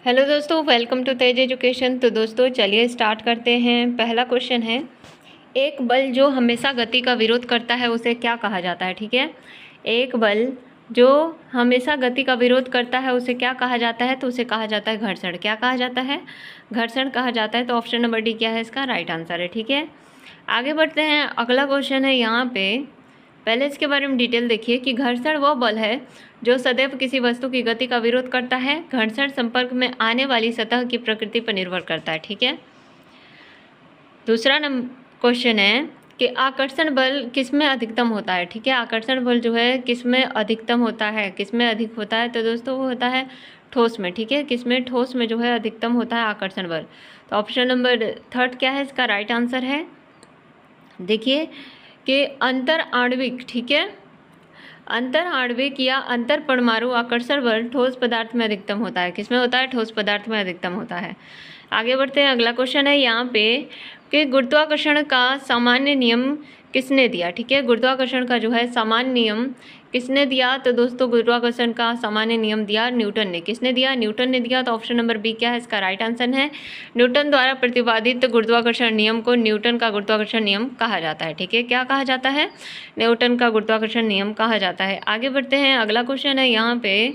Hello दोस्तों, welcome to Tej education. तो दोस्तों चलिए स्टार्ट करते हैं। पहला क्वेश्चन है, एक बल जो हमेशा गति का विरोध करता है उसे क्या कहा जाता है। ठीक है, एक बल जो हमेशा गति का विरोध करता है उसे क्या कहा जाता है, तो उसे कहा जाता है घर्षण। क्या कहा जाता है? घर्षण कहा जाता है। तो ऑप्शन नंबर डी क्या है इसका राइट आंसर है। ठीक है, आगे बढ़ते हैं। अगला क्वेश्चन है यहाँ पे, पहले इसके बारे में डिटेल देखिए कि घर्षण वह बल है जो सदैव किसी वस्तु की गति का विरोध करता है। घर्षण संपर्क में आने वाली सतह की प्रकृति पर निर्भर करता है। ठीक है, दूसरा क्वेश्चन है कि आकर्षण बल किसमें अधिकतम होता है। ठीक है, आकर्षण बल जो है किसमें अधिकतम होता है, किसमें अधिक होता है, तो दोस्तों वो होता है ठोस में। ठीक है, किसमें? ठोस में जो है अधिकतम होता है आकर्षण बल। तो ऑप्शन नंबर थर्ड क्या है इसका राइट आंसर है। देखिए कि अंतर आणविक, ठीक है, अंतर आणविक या अंतर परमाणु आकर्षण बल ठोस पदार्थ में अधिकतम होता है। किसमें होता है? ठोस पदार्थ में अधिकतम होता है। आगे बढ़ते हैं। अगला क्वेश्चन है यहाँ पे कि गुरुत्वाकर्षण का सामान्य नियम किसने दिया। ठीक है, गुरुत्वाकर्षण का जो है सामान्य नियम किसने दिया, तो दोस्तों गुरुत्वाकर्षण का सामान्य नियम दिया न्यूटन ने। किसने दिया? न्यूटन ने दिया। तो ऑप्शन नंबर बी क्या है इसका राइट आंसर है। न्यूटन द्वारा प्रतिपादित गुरुत्वाकर्षण नियम को न्यूटन का गुरुत्वाकर्षण नियम कहा जाता है। ठीक है, क्या कहा जाता है? न्यूटन का गुरुत्वाकर्षण नियम कहा जाता है। आगे बढ़ते हैं। अगला क्वेश्चन है यहाँ पे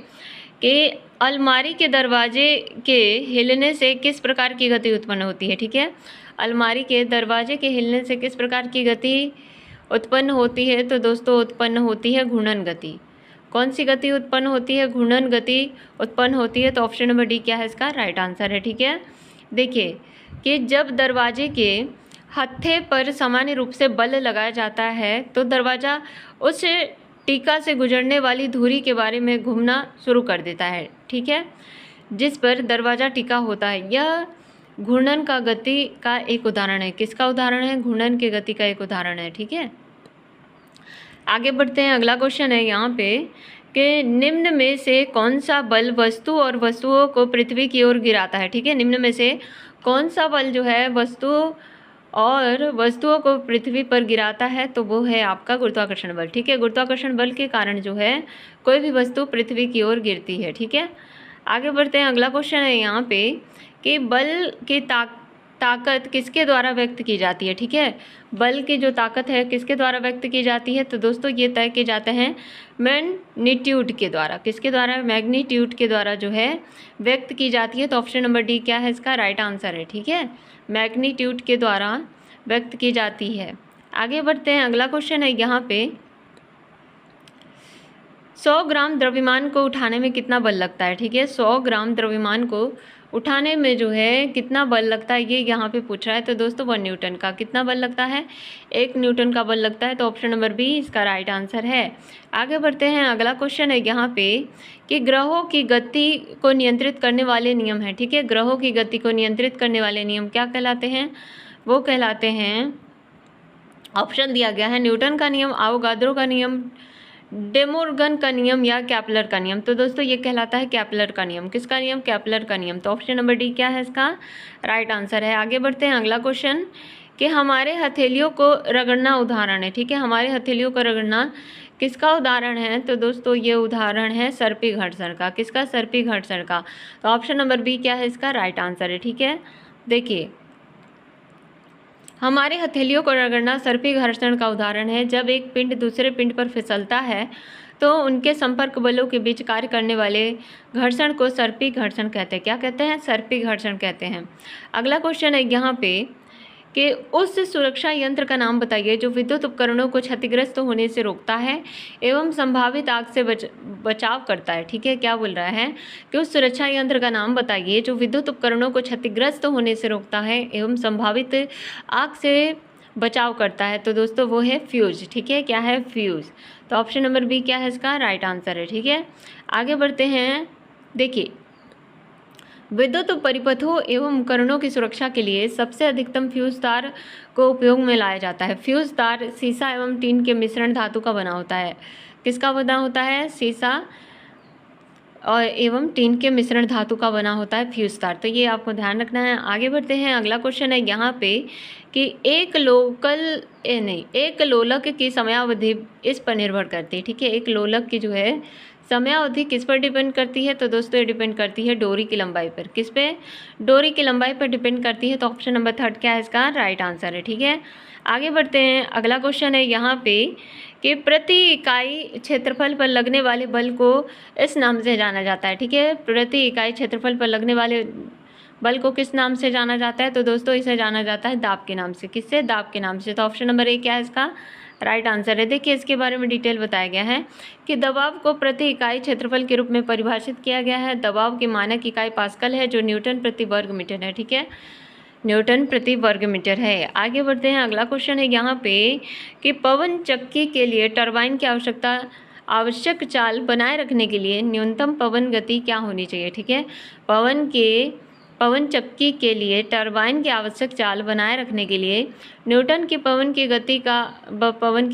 कि अलमारी के दरवाजे के हिलने से किस प्रकार की गति उत्पन्न होती है। ठीक है, अलमारी के दरवाजे के हिलने से किस प्रकार की गति उत्पन्न होती है, तो दोस्तों उत्पन्न होती है घूर्णन गति। कौन सी गति उत्पन्न होती है? घूर्णन गति उत्पन्न होती है। तो ऑप्शन नंबर डी क्या है इसका राइट आंसर है। ठीक है, देखिए कि जब दरवाजे के हत्थे पर सामान्य रूप से बल लगाया जाता है तो दरवाज़ा उस टीका से गुजरने वाली धुरी के बारे में घूमना शुरू कर देता है। ठीक है, जिस पर दरवाज़ा टिका होता है। यह घूर्णन का गति का एक उदाहरण है। किसका उदाहरण है? घूर्णन की गति का एक उदाहरण है। ठीक है, आगे बढ़ते हैं। अगला क्वेश्चन है यहाँ पे कि निम्न में से कौन सा बल वस्तु और वस्तुओं को पृथ्वी की ओर गिराता है। ठीक है, निम्न में से कौन सा बल जो है वस्तु और वस्तुओं को पृथ्वी पर गिराता है, तो वो है आपका गुरुत्वाकर्षण बल। ठीक है, गुरुत्वाकर्षण बल के कारण जो है कोई भी वस्तु पृथ्वी की ओर गिरती है। ठीक है, आगे बढ़ते हैं। अगला क्वेश्चन है यहाँ पे कि बल की ताकत किसके द्वारा व्यक्त की जाती है। ठीक है, बल की जो ताकत है किसके द्वारा व्यक्त की जाती है, तो दोस्तों ये तय किए जाते हैं मैग्नीट्यूड के द्वारा। किसके द्वारा? मैग्नीट्यूड के द्वारा जो है व्यक्त की जाती है। तो ऑप्शन नंबर डी क्या है इसका राइट आंसर है। ठीक है, मैग्नीट्यूड के द्वारा व्यक्त की जाती है। आगे बढ़ते हैं। अगला क्वेश्चन है यहाँ पे 100 ग्राम द्रव्यमान को उठाने में कितना बल लगता है। ठीक है, 100 ग्राम द्रव्यमान को उठाने में जो है कितना बल लगता है, ये यहाँ पे पूछ रहा है। तो दोस्तों 1 न्यूटन का कितना बल लगता है? 1 न्यूटन का बल लगता है। तो ऑप्शन नंबर बी इसका राइट आंसर है। आगे बढ़ते हैं। अगला क्वेश्चन है यहाँ पे कि ग्रहों की गति को नियंत्रित करने वाले नियम हैं। ठीक है, ग्रहों की गति को नियंत्रित करने वाले नियम क्या कहलाते हैं? वो कहलाते हैं, ऑप्शन दिया गया है न्यूटन का नियम, आवोगाद्रो का नियम, डेमोर्गन का नियम या कैपलर का नियम। तो दोस्तों ये कहलाता है कैपलर का नियम। किसका नियम? कैपलर का नियम। तो ऑप्शन नंबर डी क्या है इसका राइट आंसर है। आगे बढ़ते हैं। अगला क्वेश्चन कि हमारे हथेलियों को रगड़ना उदाहरण है। ठीक है, हमारे हथेलियों को रगड़ना किसका उदाहरण है, तो दोस्तों ये उदाहरण है सर्पी घर्षण का। किसका? सर्पी घर्षण का। तो ऑप्शन नंबर बी क्या है इसका राइट आंसर है। ठीक है, देखिए हमारे हथेलियों को रगड़ना सर्पी घर्षण का उदाहरण है। जब एक पिंड दूसरे पिंड पर फिसलता है तो उनके संपर्क बलों के बीच कार्य करने वाले घर्षण को सर्पी घर्षण कहते हैं। क्या कहते हैं? सर्पी घर्षण कहते हैं। अगला क्वेश्चन है यहाँ पे कि उस सुरक्षा यंत्र का नाम बताइए जो विद्युत उपकरणों को क्षतिग्रस्त होने से रोकता है एवं संभावित आग से बचाव करता है। ठीक है, क्या बोल रहा है कि उस सुरक्षा यंत्र का नाम बताइए जो विद्युत उपकरणों को क्षतिग्रस्त होने से रोकता है एवं संभावित आग से बचाव करता है। तो दोस्तों वो है फ्यूज। ठीक है, क्या है? फ्यूज। तो ऑप्शन नंबर बी क्या है इसका राइट आंसर है। ठीक है, आगे बढ़ते हैं। देखिए विद्युत परिपथों एवं उपकरणों की सुरक्षा के लिए सबसे अधिकतम फ्यूज तार को उपयोग में लाया जाता है। फ्यूज तार सीसा एवं टीन के मिश्रण धातु का बना होता है। किसका बना होता है? सीसा और एवं टीन के मिश्रण धातु का बना होता है फ्यूज तार। तो ये आपको ध्यान रखना है। आगे बढ़ते हैं। अगला क्वेश्चन है यहाँ पे कि एक लोलक की समयावधि इस पर निर्भर करती है। ठीक है, एक लोलक की जो है समयावधि किस पर डिपेंड करती है? तो दोस्तों ये डिपेंड करती है डोरी की लंबाई पर। किस पे? डोरी की लंबाई पर डिपेंड करती है। तो ऑप्शन नंबर 3 क्या है इसका राइट आंसर है। ठीक है, आगे बढ़ते हैं। अगला क्वेश्चन है यहाँ पे कि प्रति इकाई क्षेत्रफल पर लगने वाले बल को इस नाम से जाना जाता है। ठीक है, प्रति इकाई क्षेत्रफल पर लगने वाले बल को किस नाम से जाना जाता है? तो दोस्तों इसे जाना जाता है दाब के नाम से। किससे? दाब के नाम से। तो ऑप्शन नंबर 1 क्या है इसका राइट आंसर है। देखिए इसके बारे में डिटेल बताया गया है कि दबाव को प्रति इकाई क्षेत्रफल के रूप में परिभाषित किया गया है। दबाव की मानक इकाई पास्कल है जो न्यूटन प्रति वर्ग मीटर है। ठीक है, न्यूटन प्रति वर्ग मीटर है। आगे बढ़ते हैं। अगला क्वेश्चन है यहाँ पे कि पवन चक्की के लिए टरबाइन की आवश्यक चाल बनाए रखने के लिए न्यूनतम पवन गति क्या होनी चाहिए? ठीक है, पवन चक्की के लिए टरबाइन की आवश्यक चाल बनाए रखने के लिए न्यूटन की पवन की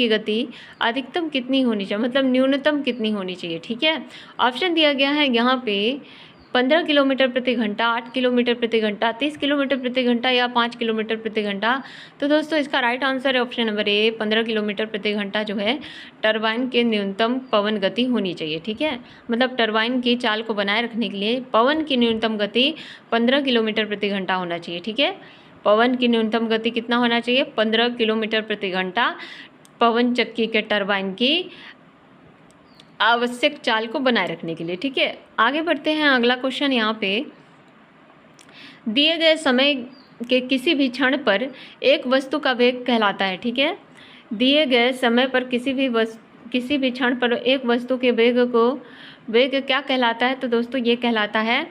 गति अधिकतम कितनी होनी चाहिए, मतलब न्यूनतम कितनी होनी चाहिए? ठीक है, ऑप्शन दिया गया है यहाँ पे 15 किलोमीटर प्रति घंटा, 8 किलोमीटर प्रति घंटा, 30 किलोमीटर प्रति घंटा या 5 किलोमीटर प्रति घंटा। तो दोस्तों इसका राइट आंसर है ऑप्शन नंबर ए, 15 किलोमीटर प्रति घंटा जो है टरबाइन के न्यूनतम पवन गति होनी चाहिए। ठीक है, मतलब टरबाइन की चाल को बनाए रखने के लिए पवन की न्यूनतम गति 15 किलोमीटर प्रति घंटा होना चाहिए। ठीक है, पवन की न्यूनतम गति कितना होना चाहिए? 15 किलोमीटर प्रति घंटा पवन चक्की के टरबाइन की आवश्यक चाल को बनाए रखने के लिए। ठीक है, आगे बढ़ते हैं। अगला क्वेश्चन यहाँ पे दिए गए समय के किसी भी क्षण पर एक वस्तु का वेग कहलाता है। ठीक है, दिए गए समय पर किसी भी क्षण पर एक वस्तु के वेग क्या कहलाता है? तो दोस्तों ये कहलाता है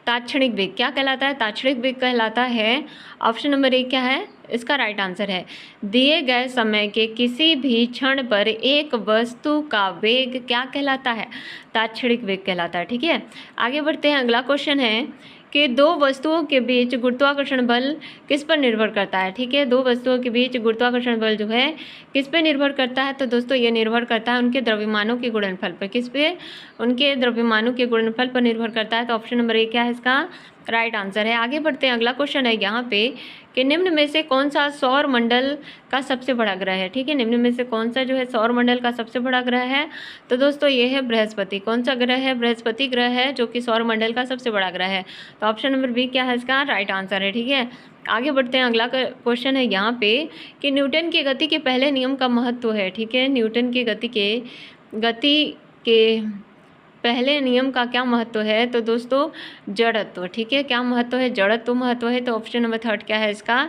ताक्षणिक वेग। क्या कहलाता है? ताक्षणिक वेग कहलाता है। ऑप्शन नंबर 1 क्या है इसका राइट आंसर है। दिए गए समय के किसी भी क्षण पर एक वस्तु का वेग क्या कहलाता है? ताक्षणिक वेग कहलाता है। ठीक है, आगे बढ़ते हैं। अगला क्वेश्चन है कि दो वस्तुओं के बीच गुरुत्वाकर्षण बल किस पर निर्भर करता है? ठीक है, दो वस्तुओं के बीच गुरुत्वाकर्षण बल जो है किस पे निर्भर करता है? तो दोस्तों ये निर्भर करता है उनके द्रव्यमानों के गुणनफल पर। किस पे? उनके द्रव्यमानों के गुणनफल पर निर्भर करता है। तो ऑप्शन नंबर 1 क्या है इसका राइट आंसर है। आगे बढ़ते हैं। अगला क्वेश्चन है यहाँ पे कि निम्न में से कौन सा सौर मंडल का सबसे बड़ा ग्रह है? ठीक है, निम्न में से कौन सा जो है सौर मंडल का सबसे बड़ा ग्रह है? तो दोस्तों ये है बृहस्पति। कौन सा ग्रह है? बृहस्पति ग्रह है जो कि सौर मंडल का सबसे बड़ा ग्रह है। तो ऑप्शन नंबर बी क्या है इसका राइट आंसर है। ठीक है, आगे बढ़ते हैं। अगला क्वेश्चन है यहाँ पे कि न्यूटन की गति के पहले नियम का महत्व है। ठीक है, न्यूटन की गति के पहले नियम का क्या महत्व है? तो दोस्तों जड़त्व। ठीक है, क्या महत्व है? जड़त्व महत्व है। तो ऑप्शन नंबर 3 क्या है इसका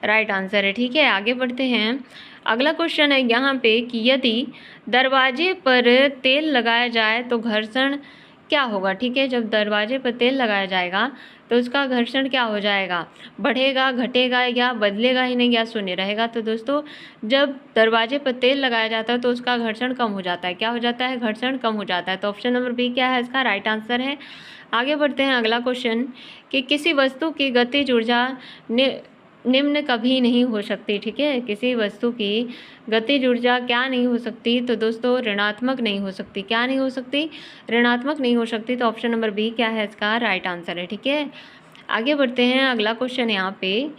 राइट आंसर है। ठीक है, आगे बढ़ते हैं। अगला क्वेश्चन है यहाँ पे कि यदि दरवाजे पर तेल लगाया जाए तो घर्षण क्या होगा? ठीक है, जब दरवाजे पर तेल लगाया जाएगा तो उसका घर्षण क्या हो जाएगा? बढ़ेगा, घटेगा या बदलेगा ही नहीं या शून्य रहेगा? तो दोस्तों जब दरवाजे पर तेल लगाया जाता है तो उसका घर्षण कम हो जाता है। क्या हो जाता है? घर्षण कम हो जाता है। तो ऑप्शन नंबर बी क्या है इसका राइट आंसर है। आगे बढ़ते हैं। अगला क्वेश्चन कि किसी वस्तु की गतिज ऊर्जा निम्न कभी नहीं हो सकती। ठीक है, किसी वस्तु की गतिज ऊर्जा क्या नहीं हो सकती? तो दोस्तों ऋणात्मक नहीं हो सकती। क्या नहीं हो सकती? ऋणात्मक नहीं हो सकती। तो ऑप्शन नंबर बी क्या है इसका राइट आंसर है। ठीक है, आगे बढ़ते हैं। अगला क्वेश्चन यहाँ पे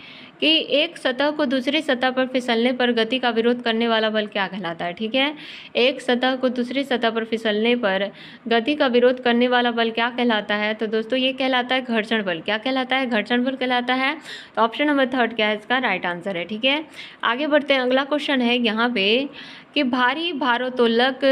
कि एक सतह को दूसरी सतह पर फिसलने पर गति का विरोध करने वाला बल क्या कहलाता है? ठीक है, एक सतह को दूसरी सतह पर फिसलने पर गति का विरोध करने वाला बल क्या कहलाता है? तो दोस्तों ये कहलाता है घर्षण बल। क्या कहलाता है? घर्षण बल कहलाता है। तो ऑप्शन नंबर 3 क्या है इसका राइट आंसर है। ठीक है, आगे बढ़ते हैं। अगला क्वेश्चन है यहाँ पे कि भारी भारोत्तोलक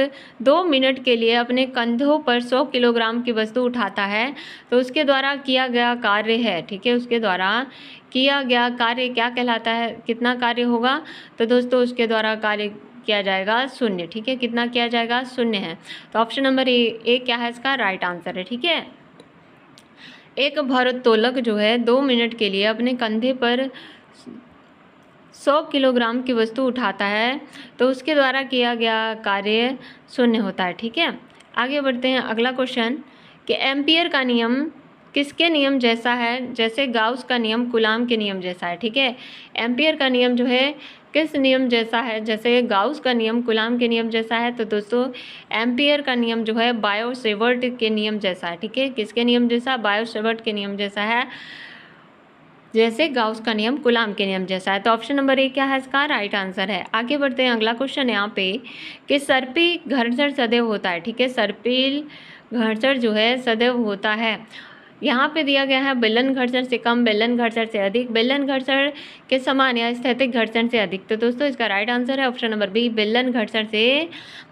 2 मिनट के लिए अपने कंधों पर 100 किलोग्राम की वस्तु उठाता है तो उसके द्वारा किया गया कार्य है। ठीक है, उसके द्वारा किया गया कार्य क्या कहलाता है? कितना कार्य होगा? तो दोस्तों उसके द्वारा कार्य किया जाएगा शून्य। ठीक है, कितना किया जाएगा? शून्य है। तो ऑप्शन नंबर ए क्या है इसका राइट आंसर है। ठीक है, एक भारोत्तोलक जो है 2 मिनट के लिए अपने कंधे पर 100 किलोग्राम की वस्तु उठाता है तो उसके द्वारा किया गया कार्य शून्य होता है। ठीक है, आगे बढ़ते हैं। अगला क्वेश्चन कि एम्पियर का नियम किसके नियम जैसा है? जैसे गाउस का नियम कूलाम के नियम जैसा है। ठीक है, एम्पियर का नियम जो है किस नियम जैसा है? जैसे गाउस का नियम कूलाम के नियम जैसा है। तो दोस्तों एम्पियर का नियम जो है बायो-सेवर्ट के नियम जैसा है। ठीक है, किसके नियम जैसा? बायो-सेवर्ट के नियम जैसा है, जैसे गाउस का नियम कूलाम के नियम जैसा है। तो ऑप्शन नंबर ए क्या है इसका राइट आंसर है। आगे बढ़ते हैं। अगला क्वेश्चन यहाँ पे कि सर्पिल घर्षण सदैव होता है। ठीक है, सर्पिल घर्षण जो है सदैव होता है। यहाँ पे दिया गया है बेलन घर्षण से कम, बेलन घर्षण से अधिक, बेलन घर्षण के समान या स्थैतिक घर्षण से अधिक। तो दोस्तों इसका राइट आंसर है ऑप्शन नंबर बी, बेलन घर्षण से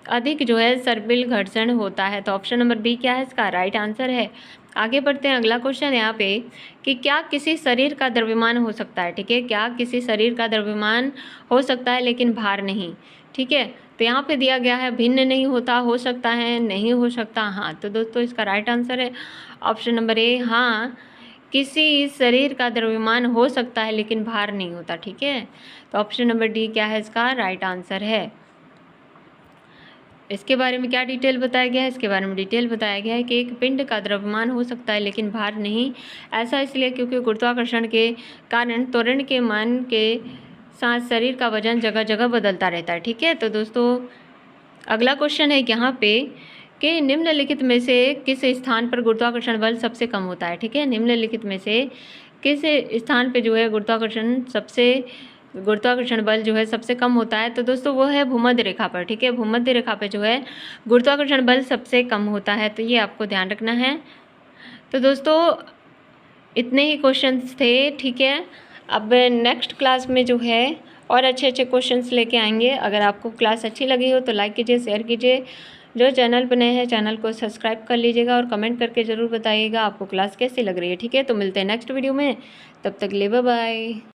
अधिक जो है सर्पिल घर्षण होता है। तो ऑप्शन नंबर बी क्या है, इसका राइट आंसर है। आगे बढ़ते हैं, अगला क्वेश्चन यहाँ पे कि क्या किसी शरीर का द्रव्यमान हो सकता है, ठीक है, क्या किसी शरीर का द्रव्यमान हो सकता है लेकिन भार नहीं, ठीक है। तो यहाँ पे दिया गया है भिन्न नहीं होता, हो सकता है, नहीं हो सकता, हाँ। तो दोस्तों इसका राइट आंसर है ऑप्शन नंबर ए, हाँ, किसी शरीर का द्रव्यमान हो सकता है लेकिन भार नहीं होता, ठीक है। तो ऑप्शन नंबर डी क्या है, इसका राइट आंसर है। इसके बारे में क्या डिटेल बताया गया है, इसके बारे में डिटेल बताया गया है कि एक पिंड का द्रव्यमान हो सकता है लेकिन भार नहीं। ऐसा इसलिए क्योंकि गुरुत्वाकर्षण के कारण त्वरण के मान के साथ शरीर का वजन जगह जगह बदलता रहता है, ठीक है। तो दोस्तों अगला क्वेश्चन है यहाँ पे कि निम्नलिखित में से किस स्थान पर गुरुत्वाकर्षण बल सबसे कम होता है, ठीक है। निम्नलिखित में से किस स्थान पे जो है गुरुत्वाकर्षण बल जो है सबसे कम होता है। तो दोस्तों वो है भूमध्य रेखा पर, ठीक है। भूमध्य रेखा पे जो है गुरुत्वाकर्षण बल सबसे कम होता है, तो ये आपको ध्यान रखना है। तो दोस्तों इतने ही क्वेश्चंस थे, ठीक है। अब नेक्स्ट क्लास में जो है और अच्छे अच्छे क्वेश्चंस लेके आएंगे। अगर आपको क्लास अच्छी लगी हो तो लाइक कीजिए, शेयर कीजिए। जो चैनल पर नए हैं चैनल को सब्सक्राइब कर लीजिएगा और कमेंट करके ज़रूर बताइएगा आपको क्लास कैसी लग रही है, ठीक है। तो मिलते हैं नेक्स्ट वीडियो में, तब तक के लिए बाय बाय।